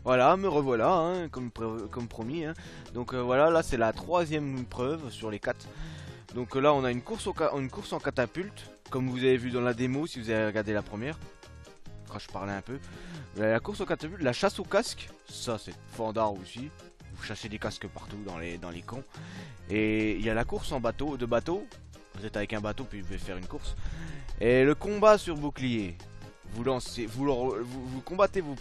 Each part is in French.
Voilà, me revoilà, hein, comme promis. Hein. Donc voilà, là c'est la troisième preuve sur les 4. Donc là on a une course en catapulte, comme vous avez vu dans la démo si vous avez regardé la première. Quand je parlais un peu. La course au catapulte, la chasse au casque, ça c'est fandard aussi. Vous chassez des casques partout dans les camps. Et il y a la course en bateau, de bateau. Vous êtes avec un bateau puis vous pouvez faire une course. Et le combat sur bouclier. Vous lancez, vous combattez vous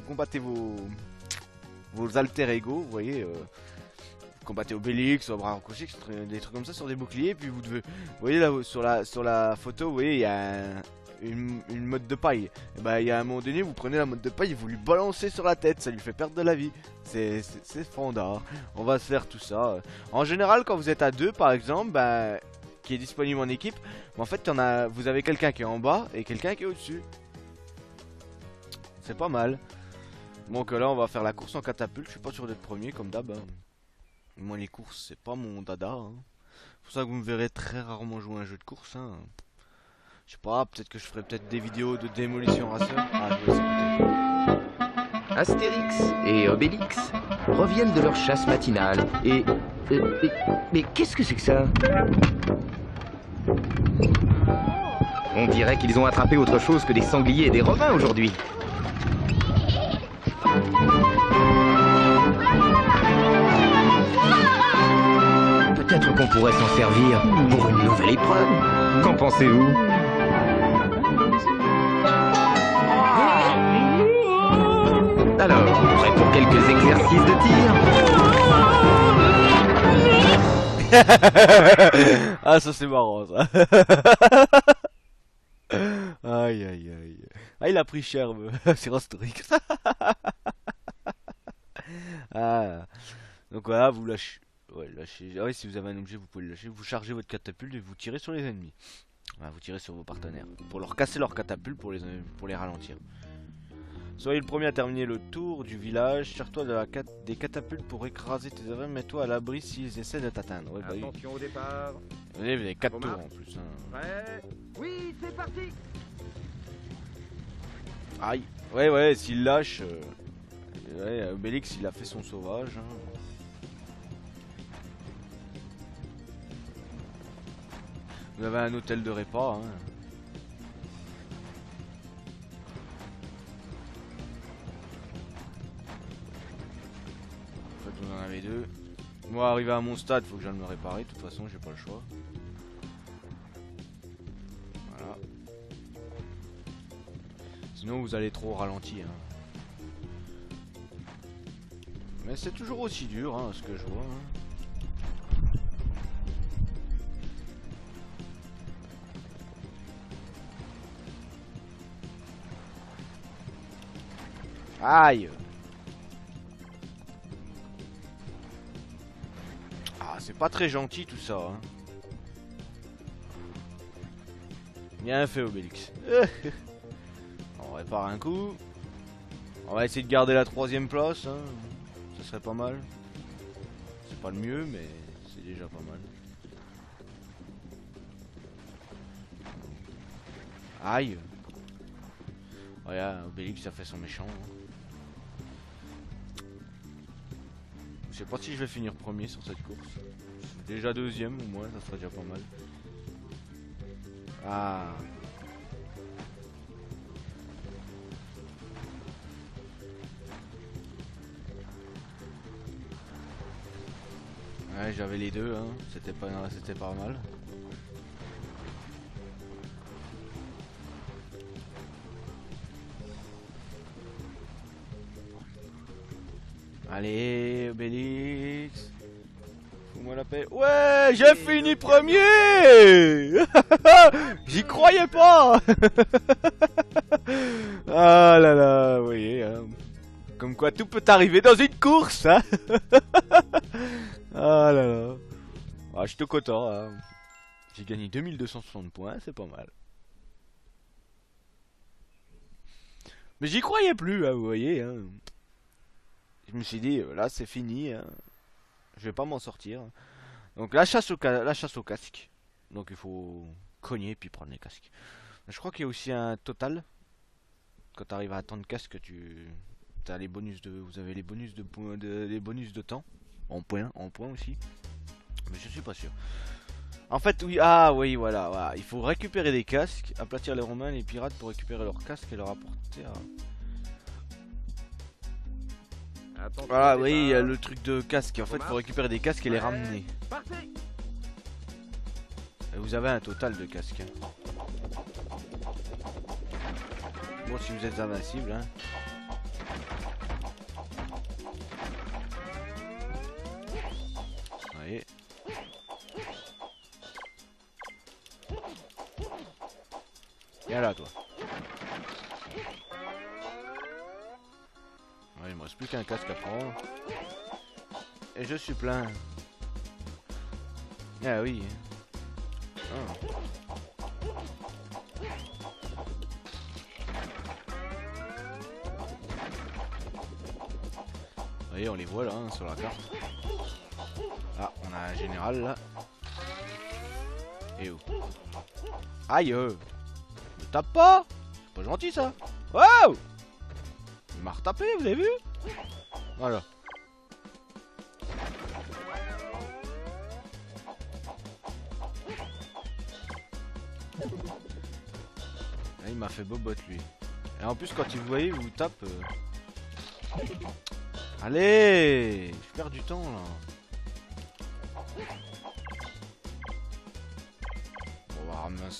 combattez vos alter ego, vous voyez. Vous combattez Obélix, Abraham Kouchik, des trucs comme ça sur des boucliers. Puis vous devez, vous voyez là sur la photo, vous voyez il y a une mode de paille. Et bah il y a un moment donné, vous prenez la mode de paille et vous lui balancez sur la tête, ça lui fait perdre de la vie. C'est fandard. On va se faire tout ça. En général, quand vous êtes à deux, par exemple, bah, qui est disponible en équipe, en fait, vous avez quelqu'un qui est en bas et quelqu'un qui est au-dessus. C'est pas mal. Donc là, on va faire la course en catapulte. Je suis pas sûr d'être premier, comme d'hab. Hein. Moi, les courses, c'est pas mon dada. Hein. C'est pour ça que vous me verrez très rarement jouer à un jeu de course. Hein. Je sais pas, peut-être que je ferai peut-être des vidéos de démolition racer. Ah, je vais écouter. Astérix et Obélix reviennent de leur chasse matinale et... mais qu'est-ce que c'est que ça? On dirait qu'ils ont attrapé autre chose que des sangliers et des robins aujourd'hui. Peut-être qu'on pourrait s'en servir pour une nouvelle épreuve. Qu'en pensez-vous? Alors, prêt pour quelques exercices de tir? Ah, ça c'est marrant ça. Aïe aïe aïe. Ah, il a pris cher sur Astérix. Ah. Donc voilà, vous lâchez. Ouais, lâchez. Ah oui, si vous avez un objet, vous pouvez le lâcher. Vous chargez votre catapulte et vous tirez sur les ennemis. Voilà, vous tirez sur vos partenaires. Pour leur casser leur catapulte, pour les ralentir. Soyez le premier à terminer le tour du village. Tire-toi des catapultes pour écraser tes adversaires. Mets-toi à l'abri s'ils essaient de t'atteindre. Ouais, bah oui. Attention au départ. Vous avez 4 tours en plus. Hein. Prêt? Oui, c'est parti. Aïe. Ouais, ouais, s'il lâche. Ouais, Obélix, il a fait son sauvage. Hein. Vous avez un hôtel de repas. Hein. En fait, vous en avez deux. Moi, arrivé à mon stade, faut que j'aille me réparer. De toute façon, j'ai pas le choix. Voilà. Sinon, vous allez trop au ralenti. Hein. Mais c'est toujours aussi dur, hein, ce que je vois. Hein. Aïe. Ah, c'est pas très gentil tout ça. Hein. Bien fait, Obélix. On répare un coup. On va essayer de garder la troisième place. Hein. Ce serait pas mal. C'est pas le mieux, mais c'est déjà pas mal. Aïe. Regarde, Obélix a fait son méchant. Hein. Je sais pas si je vais finir premier sur cette course. Déjà deuxième au moins, ça serait déjà pas mal. Ah. Ouais, j'avais les deux, hein. C'était pas mal. Allez, Obélix. Fous-moi la paix. Ouais, j'ai fini premier. J'y croyais pas. Ah là là, vous voyez. Hein. Comme quoi tout peut arriver dans une course. Hein. Ah là là. Ah, je te content. Hein. J'ai gagné 2260 points, c'est pas mal. Mais j'y croyais plus, hein, vous voyez. Hein. Je me suis dit, là c'est fini. Hein. Je vais pas m'en sortir. Donc la chasse au casque. Donc il faut cogner puis prendre les casques. Je crois qu'il y a aussi un total. Quand tu arrives à tant de casques, t'as les bonus de, vous avez les bonus de points, les bonus de temps en points aussi. Mais je suis pas sûr. En fait, oui, ah oui, voilà. Il faut récupérer des casques, aplatir les Romains, les pirates pour récupérer leurs casques et leur apporter à... Attention Voilà, au oui, il y a départ. le truc de casque. En fait, il faut récupérer des casques et les ramener. Partez. Et vous avez un total de casques. Bon, si vous êtes invincible, hein. Voyez. Viens là, toi. Ouais, il me reste plus qu'un casque à prendre. Et je suis plein. Ah oui. Ah. Vous voyez, on les voit là, hein, sur la carte. Ah, on a un général là. Et où? Aïe! Me tape pas! C'est pas gentil ça! Wow! Il m'a retapé, vous avez vu? Voilà. Là, il m'a fait bobotte lui. Et en plus, quand il vous voyez, il vous tape. Allez! Je perds du temps là.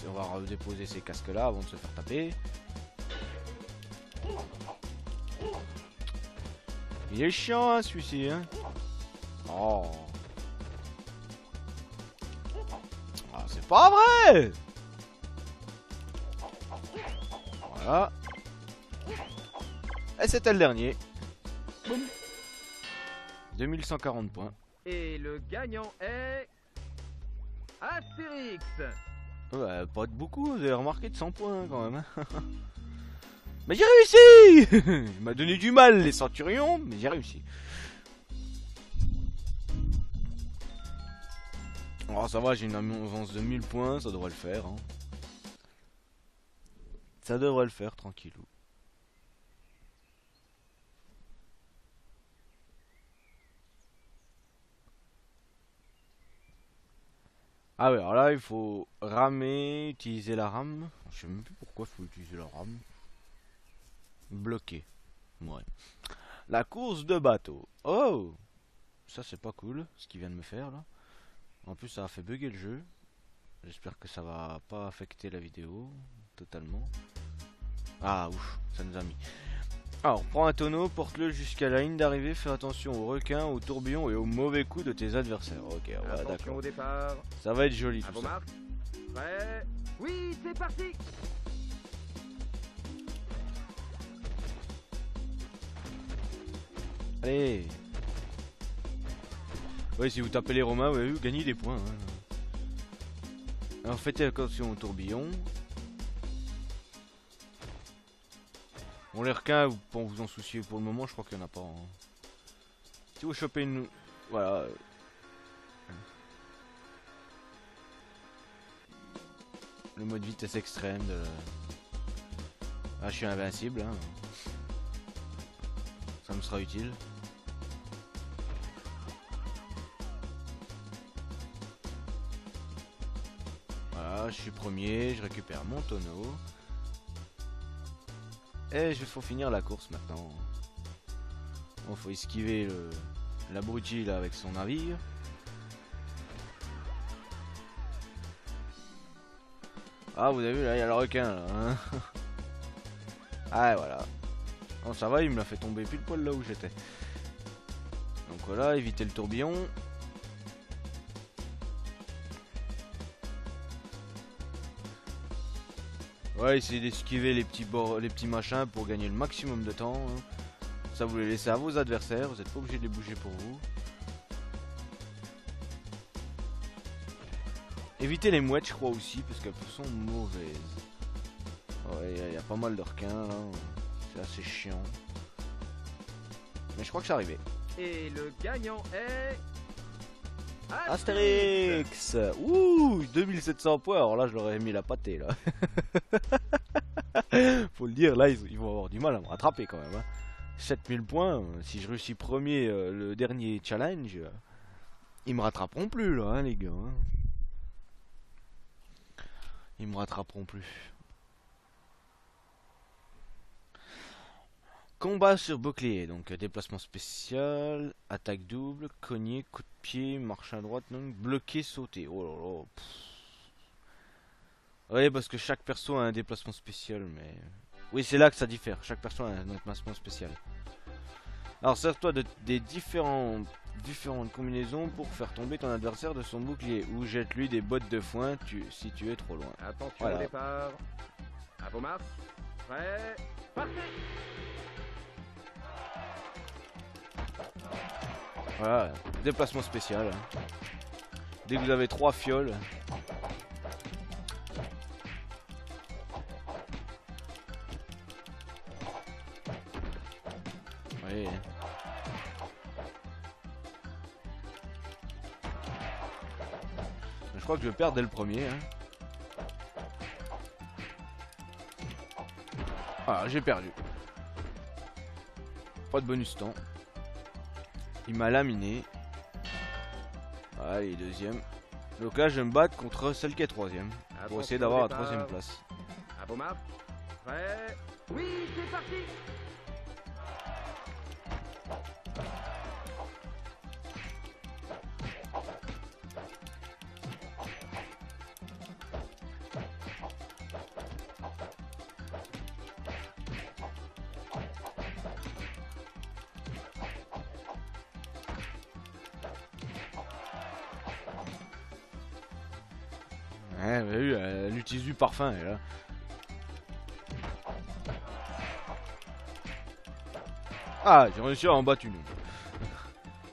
On va redéposer ces casques là avant de se faire taper. Il est chiant hein, celui-ci hein. Oh. Ah, c'est pas vrai. Voilà. Et c'était le dernier. Boum. 2140 points. Et le gagnant est... Astérix. Ouais, pas de beaucoup, vous avez remarqué, de 100 points quand même. Mais j'ai réussi. Il m'a donné du mal les centurions, mais j'ai réussi. Oh ça va, j'ai une avance de 1000 points, ça devrait le faire. Hein. Ça devrait le faire, tranquillou. Ah ouais, alors là il faut ramer, utiliser la rame. Je sais même plus pourquoi il faut utiliser la rame. Bloqué. Ouais. La course de bateau. Oh! Ça c'est pas cool ce qu'il vient de me faire là. En plus ça a fait bugger le jeu. J'espère que ça va pas affecter la vidéo totalement. Ah ouf, ça nous a mis. Alors, prends un tonneau, porte-le jusqu'à la ligne d'arrivée, fais attention aux requins, aux tourbillons et aux mauvais coups de tes adversaires. Ok, ouais, Attention d'accord. au départ. Ça va être joli À tout vos ça. marques. Prêt. Oui, c'est parti. Allez. Ouais, si vous tapez les Romains, vous gagnez des points. Hein. Alors faites attention aux tourbillons. Bon, les requins, pour vous en soucier pour le moment, je crois qu'il n'y en a pas. Hein. Si vous chopez une... Voilà. Le mode vitesse extrême de... Ah, je suis invincible. Hein. Ça me sera utile. Voilà, je suis premier, je récupère mon tonneau. Et il faut finir la course maintenant. Bon, faut esquiver l'abruti là avec son navire. Ah, vous avez vu là, il y a le requin là. Hein. Ah, voilà. Bon, ça va, il me l'a fait tomber pile poil là où j'étais. Donc voilà, éviter le tourbillon. Ouais, essayez d'esquiver les petits bords, les petits machins pour gagner le maximum de temps. Hein. Ça, vous les laissez à vos adversaires, vous n'êtes pas obligé de les bouger pour vous. Évitez les mouettes, je crois aussi, parce qu'elles sont mauvaises. Ouais, il y a pas mal de requins là. C'est assez chiant. Mais je crois que c'est arrivé. Et le gagnant est... Astérix. Ouh, 2700 points. Alors là, je leur ai mis la pâtée là. Faut le dire, là, ils vont avoir du mal à me rattraper quand même. Hein. 7000 points, si je réussis premier le dernier challenge, ils me rattraperont plus là, hein, les gars. Hein. Ils me rattraperont plus. Combat sur bouclier, donc déplacement spécial, attaque double, cogner, coup de pied, marche à droite, non, bloquer, sauter. Oh là là. Oui, parce que chaque perso a un déplacement spécial, mais... Oui, c'est là que ça diffère. Chaque perso a un déplacement spécial. Alors, sers-toi des différentes combinaisons pour faire tomber ton adversaire de son bouclier. Ou jette-lui des bottes de foin si tu es trop loin. Attention Voilà. au départ. À vos marques. Prêt. Partez. Voilà, déplacement spécial. Hein. Dès que vous avez 3 fioles... Oui. Je crois que je vais perdre dès le premier. Hein. Ah, j'ai perdu. Pas de bonus temps. Il m'a laminé. Allez, deuxième. Donc là, je vais me battre contre celle qui est troisième. Pour essayer d'avoir la troisième place. À vos marques. Prêt. Oui, c'est parti. Ouais, vous avez vu, elle utilise du parfum, elle, là. Ah, j'ai réussi à en battre une.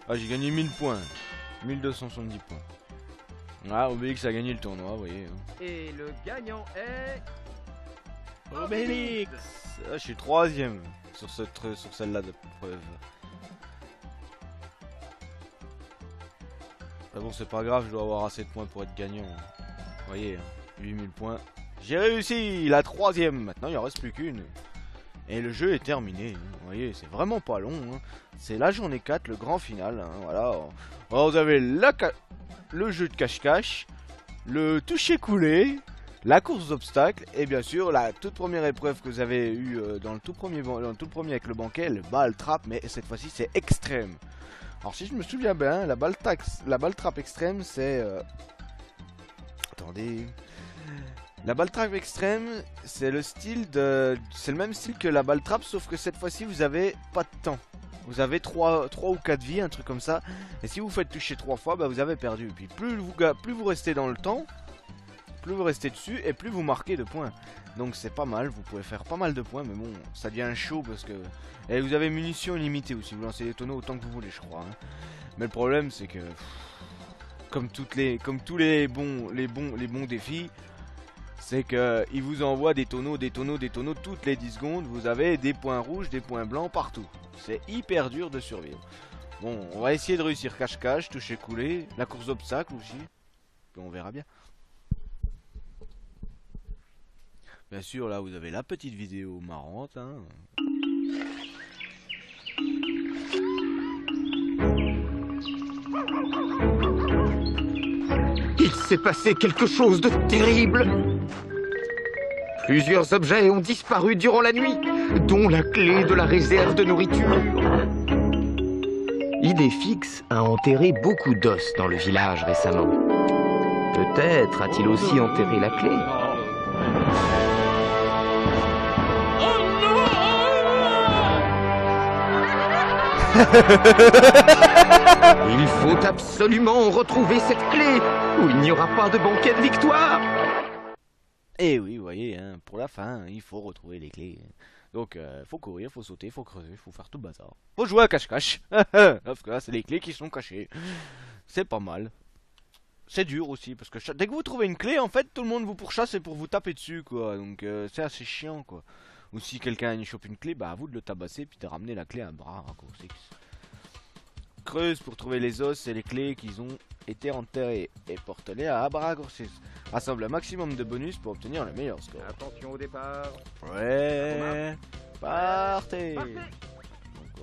Ah, j'ai gagné 1000 points. 1270 points. Ah, Obélix a gagné le tournoi, vous voyez. Et le gagnant est... Obélix. Ah, je suis troisième sur celle-là de preuve. Ah bon, c'est pas grave, je dois avoir assez de points pour être gagnant. Vous voyez, 8000 points. J'ai réussi la troisième. Maintenant, il en reste plus qu'une. Et le jeu est terminé. Vous voyez, c'est vraiment pas long. Hein. C'est la journée 4, le grand final. Hein. Voilà. Alors, vous avez le jeu de cache-cache, le toucher-coulé, la course d'obstacles et bien sûr la toute première épreuve que vous avez eue dans le tout premier avec le banquet, le ball trap, mais cette fois-ci c'est extrême. Alors si je me souviens bien, la ball trap extrême c'est... Attendez... La ball trap extrême, c'est le même style que la ball trap, sauf que cette fois-ci vous avez pas de temps. Vous avez 3 ou 4 vies, un truc comme ça. Et si vous faites toucher 3 fois, bah vous avez perdu. Et puis plus vous restez dans le temps, plus vous restez dessus et plus vous marquez de points. Donc c'est pas mal, vous pouvez faire pas mal de points, mais bon, ça devient chaud parce que... Et vous avez munitions illimitées aussi, vous lancez les tonneaux autant que vous voulez, je crois. Hein. Mais le problème c'est que... Comme tous les bons défis, c'est que ils vous envoient des tonneaux toutes les 10 secondes. Vous avez des points rouges, des points blancs partout. C'est hyper dur de survivre. Bon, on va essayer de réussir cache-cache, toucher coulé, la course d'obstacles aussi. Puis on verra bien. Bien sûr, là vous avez la petite vidéo marrante. Hein. Il s'est passé quelque chose de terrible. Plusieurs objets ont disparu durant la nuit, dont la clé de la réserve de nourriture. Idéfix a enterré beaucoup d'os dans le village récemment. Peut-être a-t-il aussi enterré la clé. Il faut absolument retrouver cette clé, ou il n'y aura pas de banquet de victoire. Et oui, vous voyez, hein, pour la fin, il faut retrouver les clés. Donc, faut courir, faut sauter, faut creuser, faut faire tout le bazar. Faut jouer à cache-cache. Parce que là, c'est les clés qui sont cachées. C'est pas mal. C'est dur aussi, parce que dès que vous trouvez une clé, en fait, tout le monde vous pourchasse et pour vous taper dessus, quoi. Donc, c'est assez chiant, quoi. Ou si quelqu'un chope une clé, bah à vous de le tabasser puis de ramener la clé à bras raccourcis. Creuse pour trouver les os et les clés qui ont été enterrés et porte-les à bras raccourcis. Rassemble un maximum de bonus pour obtenir le meilleur score. Attention au départ. Ouais, partez.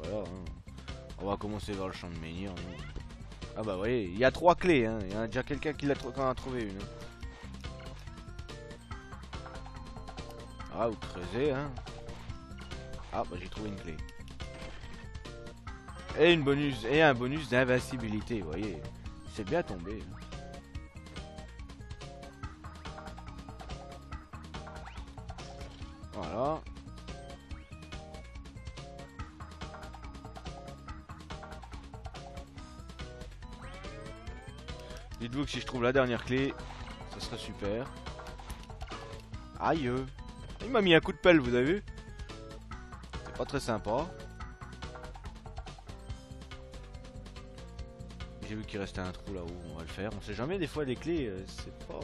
voilà, hein. On va commencer vers le champ de menhir. Hein. Ah bah oui, il y a 3 clés, hein. Il y a déjà quelqu'un qui en a trouvé une. Hein. Ah, vous creusez, hein. Ah bah j'ai trouvé une clé. Et un bonus d'invincibilité, vous voyez. C'est bien tombé. Voilà. Dites-vous que si je trouve la dernière clé, ça serait super. Aïe. Il m'a mis un coup de pelle, vous avez vu? C'est pas très sympa. J'ai vu qu'il restait un trou là-haut, on va le faire. On sait jamais, des fois les clés, c'est pas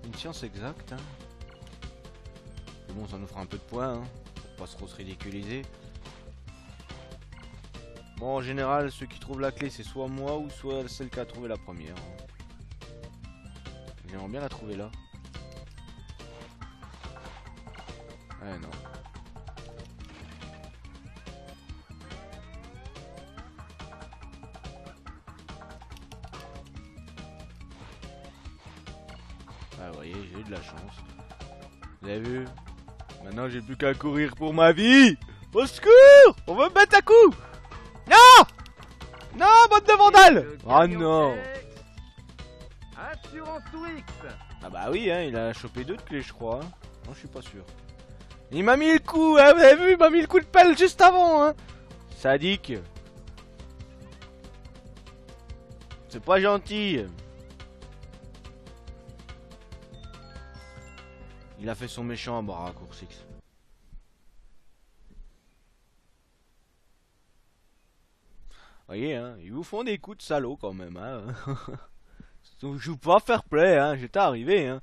une science exacte. Hein. Mais bon, ça nous fera un peu de points, hein, pour pas trop se ridiculiser. Bon, en général, ceux qui trouvent la clé, c'est soit moi ou soit celle qui a trouvé la première. Hein. J'aimerais bien la trouver là. Ah non. Ah, vous voyez, j'ai eu de la chance. Vous avez vu? Maintenant, j'ai plus qu'à courir pour ma vie. Au secours! On va me mettre à coup! Non! Non, bande de vandales! Oh non! Assurance Twix. Ah bah oui, hein, il a chopé 2 clés, je crois. Hein. Non, je suis pas sûr. Il m'a mis le coup, hein, vous avez vu? Il m'a mis le coup de pelle juste avant, hein. Sadique. C'est pas gentil. Il a fait son méchant à bras à Coursix. Voyez, hein, ils vous font des coups de salaud quand même, hein. Je joue pas fair play, hein, j'étais arrivé, hein.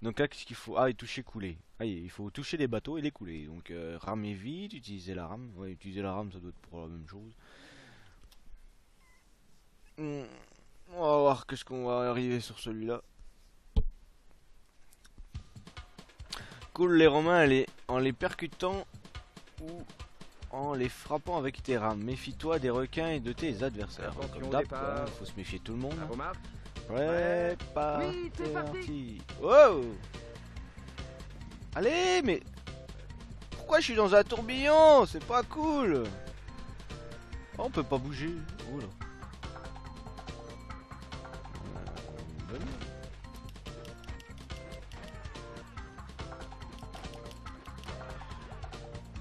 Donc là, qu'est-ce qu'il faut? Ah, et toucher, couler. Ah, il faut toucher les bateaux et les couler. Donc, ramer vite, utiliser la rame. Ouais, utiliser la rame, ça doit être pour la même chose. On va voir qu'est-ce qu'on va arriver sur celui-là. Coule les Romains en les percutant ou en les frappant avec tes rames. Méfie-toi des requins et de tes adversaires. Comme d'hab, faut se méfier de tout le monde. Ouais, Oui, c'est parti. Wow. Allez, mais pourquoi je suis dans un tourbillon? C'est pas cool. Oh, on peut pas bouger. Oh là.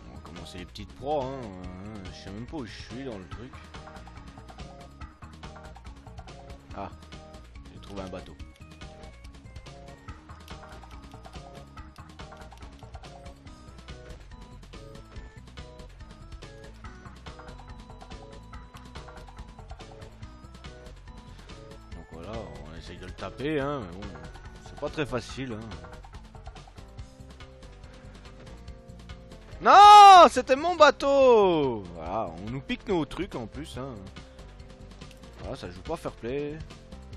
On va commencer les petites proies. Hein. Je sais même pas où je suis dans le truc. Ah, j'ai trouvé un bateau. Donc voilà, on essaye de le taper, hein, mais bon, c'est pas très facile. Hein. Non, c'était mon bateau. Voilà, on nous pique nos trucs en plus. Hein. Voilà, ça joue pas fair play.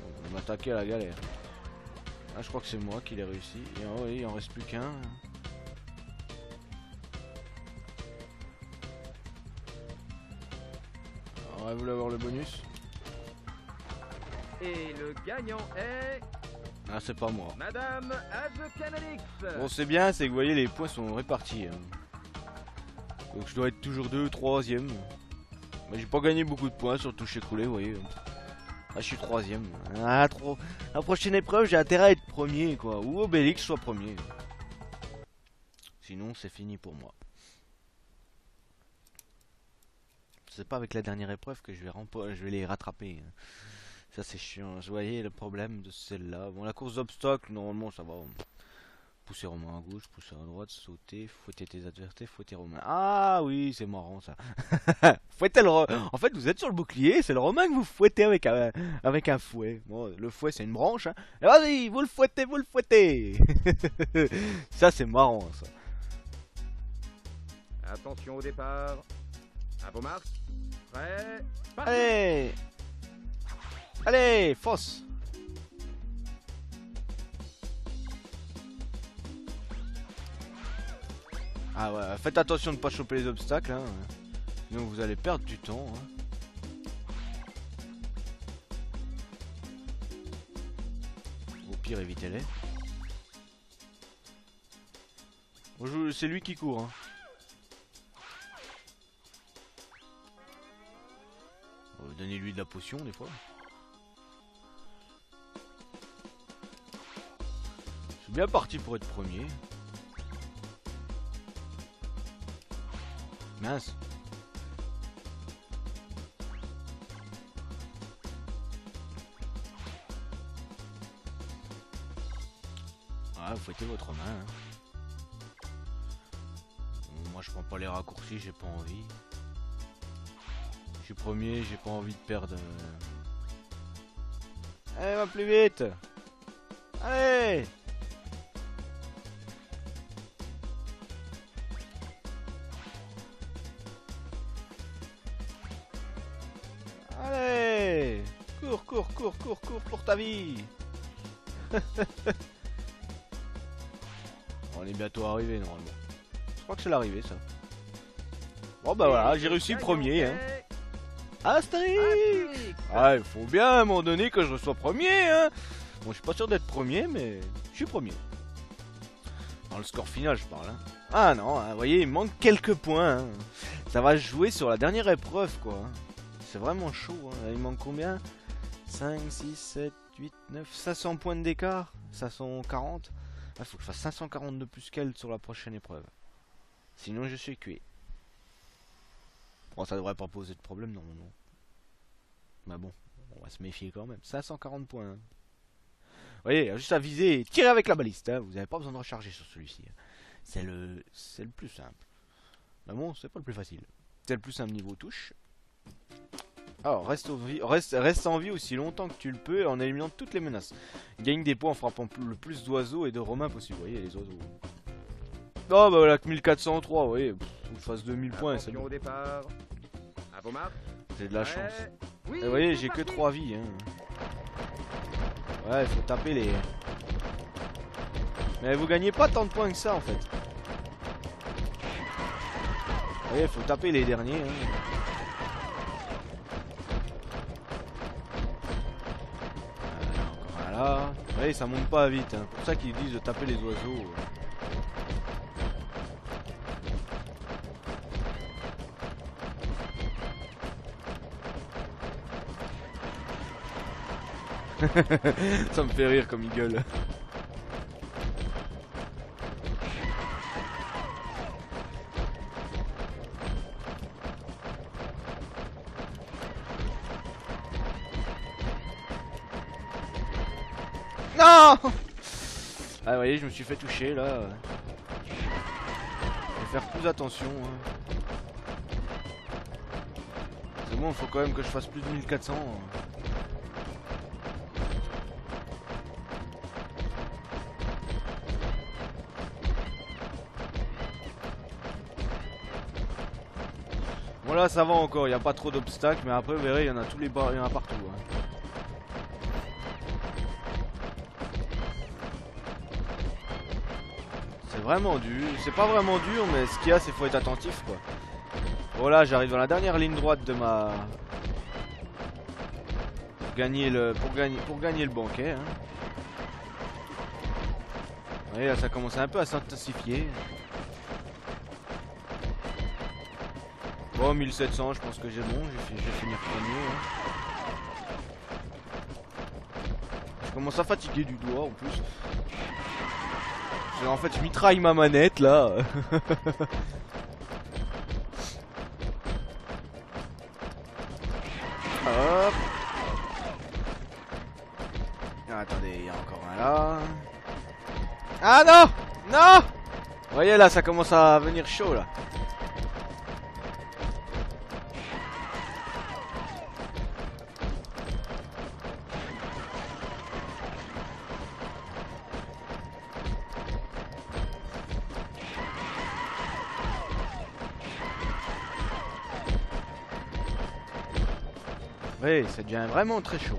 On va m'attaquer à la galère. Ah, je crois que c'est moi qui l'ai réussi. Et oh, oui, il en reste plus qu'un. Alors, vous voulez avoir le bonus? Et le gagnant est... Ah, c'est pas moi. Madame Azcanalix. Bon, c'est bien, c'est que vous voyez, les points sont répartis. Hein. Donc je dois être toujours 2 ou 3e. Mais j'ai pas gagné beaucoup de points sur le toucher coulé, vous voyez. Ah, je suis 3e. Ah, trop. La prochaine épreuve, j'ai intérêt à être premier, quoi. Ou Obélix soit premier. Sinon, c'est fini pour moi. C'est pas avec la dernière épreuve que je vais les rattraper. Ça, c'est chiant. Vous voyez le problème de celle-là. Bon, la course d'obstacles, normalement, ça va. Pousser Romain à gauche, pousser à droite, sauter, fouetter tes adversaires, fouetter Romain. Ah oui, c'est marrant ça. Fouetter en fait, vous êtes sur le bouclier, c'est le Romain que vous fouettez avec un fouet. Bon, le fouet, c'est une branche. Hein. Et vas-y, vous le fouettez, vous le fouettez. Ça, c'est marrant ça. Attention au départ. À vos marques. Prêt. Parti. Allez. Allez, fosse. Ah ouais, faites attention de ne pas choper les obstacles. Hein. Sinon vous allez perdre du temps. Hein. Au pire, évitez-les. C'est lui qui court. Hein. Donnez-lui de la potion des fois. Je suis bien parti pour être premier. Mince. Ah, vous fouettez votre main. Hein. Moi je prends pas les raccourcis, j'ai pas envie. Je suis premier, j'ai pas envie de perdre. Allez, va plus vite. Allez. Allez. Cours, cours, cours, cours, cours pour ta vie. On est bientôt arrivé normalement. Je crois que c'est l'arrivée ça. Bon bah voilà, j'ai réussi premier. Hein. Astérix! Ah, il faut bien à un moment donné que je sois premier, hein. Bon, je suis pas sûr d'être premier, mais je suis premier. Dans le score final, je parle, hein. Ah non, hein, vous voyez, il me manque quelques points, hein. Ça va jouer sur la dernière épreuve, quoi. Hein. C'est vraiment chaud, hein. Il manque combien? 5, 6, 7, 8, 9, 500 points d'écart. 540. Il faut que je fasse 540 de plus qu'elle sur la prochaine épreuve. Sinon, je suis cuit. Bon, ça devrait pas poser de problème, non, non. Mais bon, on va se méfier quand même. 540 points. Hein. Vous voyez, juste à viser et tirer avec la baliste. Hein. Vous n'avez pas besoin de recharger sur celui-ci. C'est le plus simple. Mais bon, c'est pas le plus facile. C'est le plus simple niveau touche. Alors, reste en vie aussi longtemps que tu le peux en éliminant toutes les menaces. Gagne des points en frappant le plus d'oiseaux et de romains possible. Vous voyez, les oiseaux. Oh, bah voilà, que 1403, vous voyez. Faut que je fasse 2000 points, c'est bon. Au départ. À vos marques. J'ai de la chance. Oui, et vous voyez, j'ai que 3 vies. Hein. Ouais, il faut taper les... Mais vous gagnez pas tant de points que ça, en fait. Vous voyez, il faut taper les derniers. Hein. Encore un là. Vous voyez, ça monte pas vite. Hein. C'est pour ça qu'ils disent de taper les oiseaux. Ça me fait rire comme il gueule. Non! Ah vous voyez, je me suis fait toucher là. Je vais faire plus attention. Hein. C'est bon, il faut quand même que je fasse plus de 1400. Hein. Bon là ça va encore, il n'y a pas trop d'obstacles, mais après vous verrez, il y en a tous les barres, il y en a partout. Hein. C'est vraiment dur, c'est pas vraiment dur, mais ce qu'il y a c'est qu'il faut être attentif quoi. Voilà, j'arrive dans la dernière ligne droite de ma... Pour gagner le banquet. Hein. Vous voyez là ça commence un peu à s'intensifier. Bon, 1700, je pense que j'ai bon, je vais finir premier. Hein. Je commence à fatiguer du doigt en plus. En fait, je mitraille ma manette là. Hop. Ah, attendez, il y a encore un là. Ah non! Non! Vous voyez là, ça commence à venir chaud là. Oui, ça devient vraiment très chaud.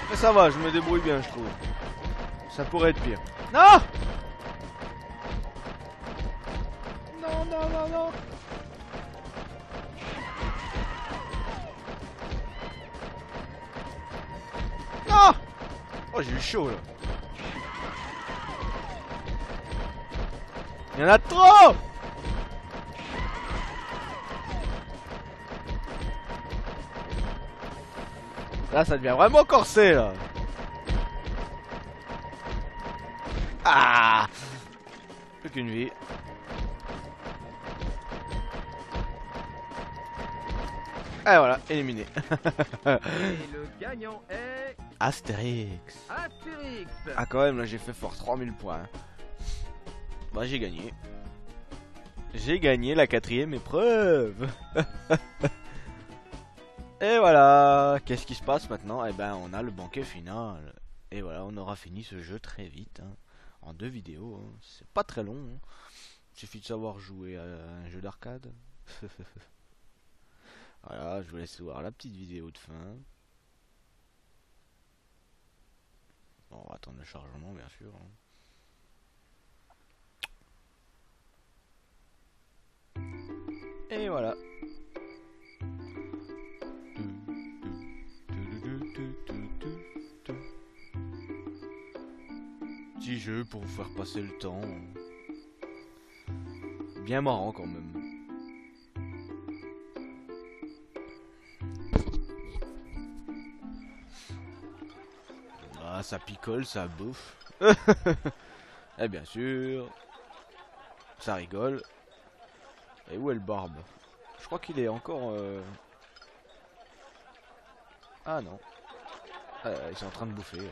Mais ça va, je me débrouille bien, je trouve. Ça pourrait être pire. Non! non, non, non. Non. Oh, j'ai eu chaud là. Il y en a trop. Là, ça devient vraiment corsé là. Ah. Plus qu'une vie. Et voilà, éliminé. Et le gagnant est... Astérix. Astérix. Ah quand même, là j'ai fait fort 3000 points. Bah j'ai gagné. J'ai gagné la 4ème épreuve. Et voilà. Qu'est-ce qui se passe maintenant? Eh ben on a le banquet final. Et voilà, on aura fini ce jeu très vite. Hein. En 2 vidéos. Hein. C'est pas très long. Hein. Il suffit de savoir jouer à un jeu d'arcade. Voilà, je vous laisse voir la petite vidéo de fin. Bon, on va attendre le chargement bien sûr. Hein. Et voilà. Petit jeu pour vous faire passer le temps. Bien marrant quand même. Ah, ça picole, ça bouffe. Et bien sûr, ça rigole. Et où est le barbe? Je crois qu'il est encore... Ah non. Ah, ils sont en train de bouffer.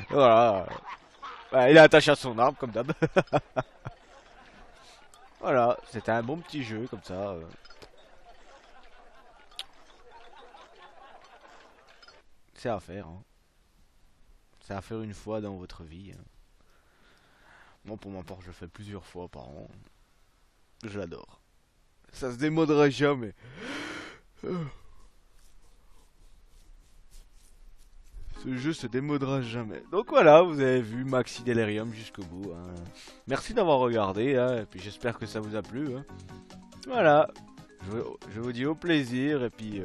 Voilà. Ouais, il est attaché à son arbre comme d'hab. Voilà, c'était un bon petit jeu comme ça. C'est à faire. Hein. C'est à faire une fois dans votre vie. Hein. Moi pour ma part je le fais plusieurs fois par an. Je l'adore. Ça se démodera jamais. Ce jeu se démodera jamais. Donc voilà, vous avez vu Maxi Delirium jusqu'au bout. Hein. Merci d'avoir regardé. Hein, et puis j'espère que ça vous a plu. Hein. Voilà. Je vous dis au plaisir. Et puis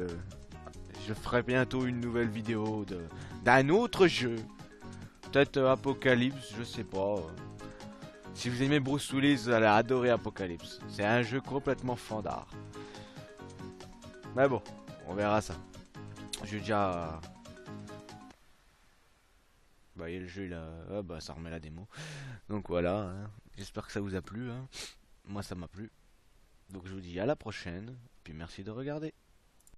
je ferai bientôt une nouvelle vidéo d'un autre jeu. Peut-être Apocalypse, je sais pas. Si vous aimez Bruce Willis, vous allez adorer Apocalypse. C'est un jeu complètement fandard. Mais bon, on verra ça. J'ai déjà... Bah, il y a le jeu là, ah, bah, ça remet la démo. Donc voilà, hein. J'espère que ça vous a plu. Hein. Moi ça m'a plu. Donc je vous dis à la prochaine. Puis merci de regarder.